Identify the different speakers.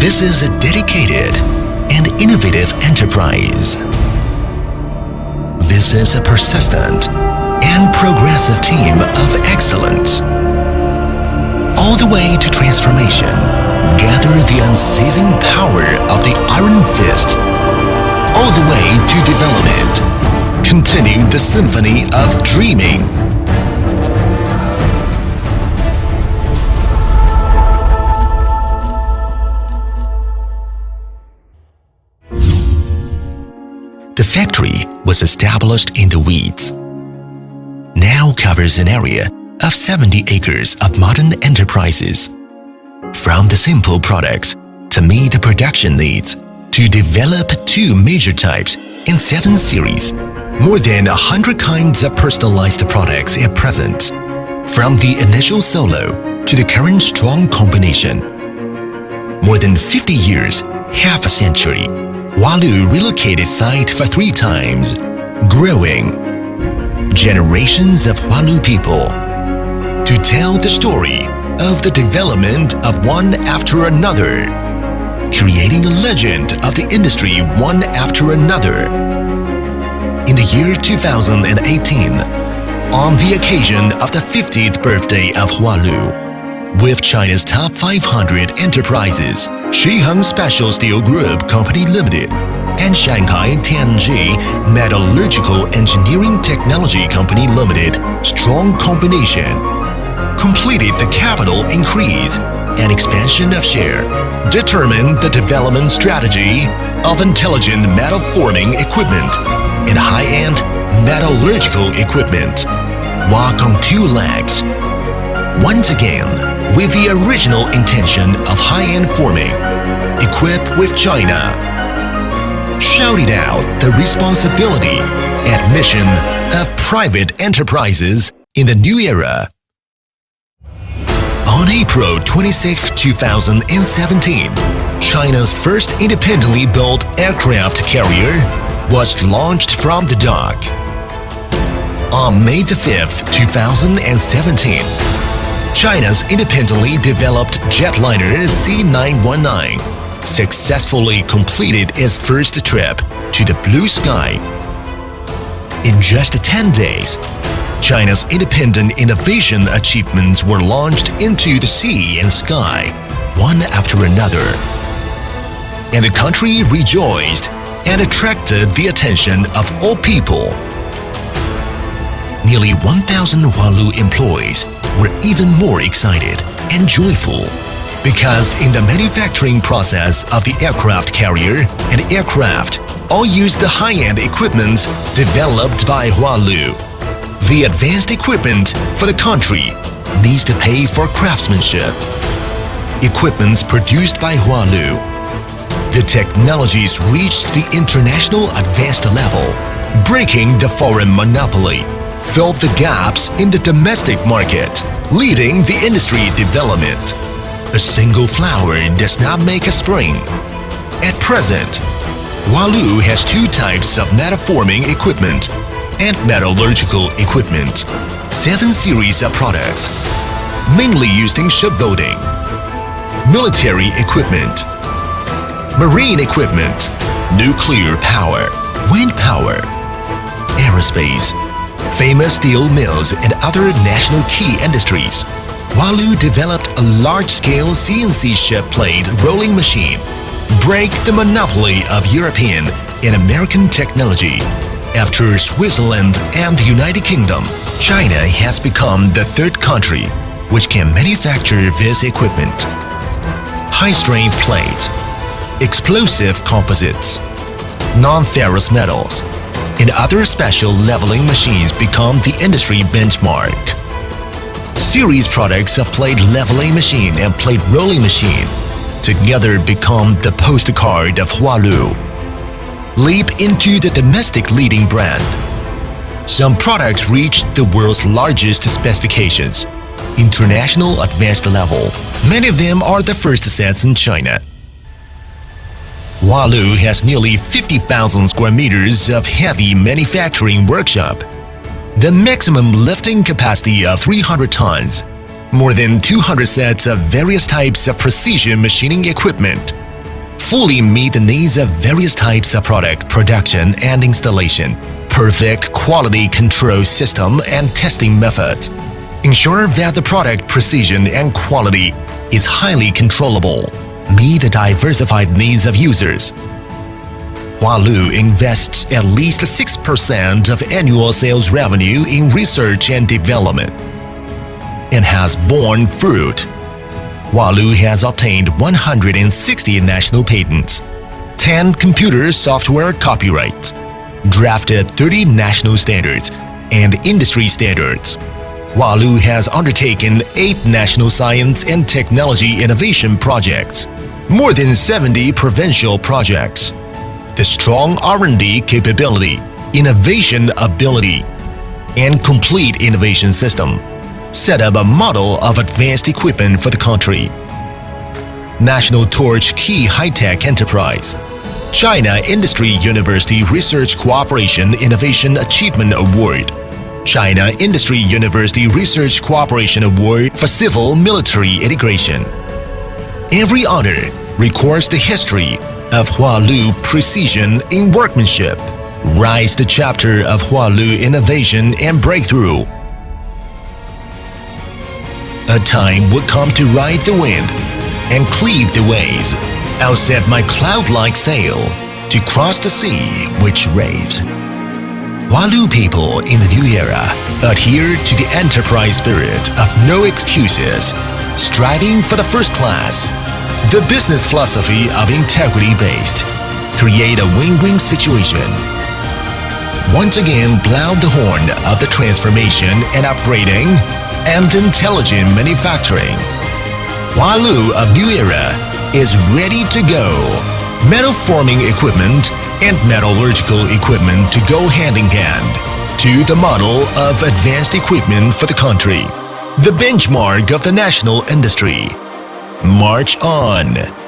Speaker 1: This is a dedicated and innovative enterprise. This is a persistent and progressive team of excellence. All the way to transformation, gather the unceasing power of the iron fist. All the way to development, continue the symphony of dreaming. The factory was established in the weeds. Now covers an area of 70 acres of modern enterprises. From the simple products to meet the production needs, to develop 2 major types in 7 series, more than 100 kinds of personalized products at present. From the initial solo to the current strong combination. More than 50 years, half a century, Hualu relocated site for 3 times, growing. Generations of Hualu people to tell the story of the development of one after another, creating a legend of the industry one after another. In the year 2018, on the occasion of the 50th birthday of Hualu, with China's top 500 enterprises, Shiheng Special Steel Group Company Limited and Shanghai Tianji Metallurgical Engineering Technology Company Limited strong combination completed the capital increase and expansion of share, determined the development strategy of intelligent metal forming equipment and high-end metallurgical equipment, walk on 2 legs. Once again, with the original intention of high-end forming, equipped with China, shouted out the responsibility and mission of private enterprises in the new era. On April 26, 2017, China's first independently built aircraft carrier was launched from the dock. On May 5, 2017, China's independently developed jetliner C919 successfully completed its first trip to the blue sky. In just 10 days, China's independent innovation achievements were launched into the sea and sky, one after another. And the country rejoiced and attracted the attention of all people. Nearly 1,000 Hualu employees were even more excited and joyful because in the manufacturing process of the aircraft carrier and aircraft all used the high-end equipment developed by Hualu. The advanced equipment for the country needs to pay for craftsmanship. Equipments produced by Hualu. The technologies reached the international advanced level, breaking the foreign monopoly, filled the gaps in the domestic market, leading the industry development. A single flower does not make a spring. At present, Hualu has 2 types of metal forming equipment and metallurgical equipment, 7 series of products, mainly used in shipbuilding, military equipment, marine equipment, nuclear power, wind power, aerospace, famous steel mills and other national key industries. Hualu developed a large-scale CNC ship plate rolling machine, break the monopoly of European and American technology. After Switzerland and the United Kingdom, China has become the 3rd country which can manufacture this equipment. High-strength plates, explosive composites, non-ferrous metals, and other special leveling machines become the industry benchmark. Series products of plate leveling machine and plate rolling machine together become the postcard of Hualu. Leap into the domestic leading brand. Some products reach the world's largest specifications, international advanced level. Many of them are the first sets in China. Hualu has nearly 50,000 square meters of heavy manufacturing workshop, the maximum lifting capacity of 300 tons, more than 200 sets of various types of precision machining equipment, fully meet the needs of various types of product production and installation, perfect quality control system and testing methods, ensure that the product precision and quality is highly controllable, meet the diversified needs of users. Hualu invests at least 6% of annual sales revenue in research and development and has borne fruit. Hualu has obtained 160 national patents, 10 computer software copyrights, drafted 30 national standards and industry standards. Hualu has undertaken 8 national science and technology innovation projects, more than 70 provincial projects. The strong R&D capability, innovation ability, and complete innovation system set up a model of advanced equipment for the country. National Torch Key High-Tech Enterprise, China Industry University Research Cooperation Innovation Achievement Award, China Industry University Research Cooperation Award for Civil Military Integration. Every honor records the history of Hualu precision in workmanship. Rise the chapter of Hualu innovation and breakthrough. A time would come to ride the wind and cleave the waves. I'll set my cloud-like sail to cross the sea which raves. Hualu people in the new era adhere to the enterprise spirit of no excuses, striving for the first class. The business philosophy of integrity-based create a win-win situation. Once again, blow the horn of the transformation and upgrading and intelligent manufacturing. Hualu of new era is ready to go. Metal forming equipment and metallurgical equipment to go hand in hand to the model of advanced equipment for the country, the benchmark of the national industry. March on!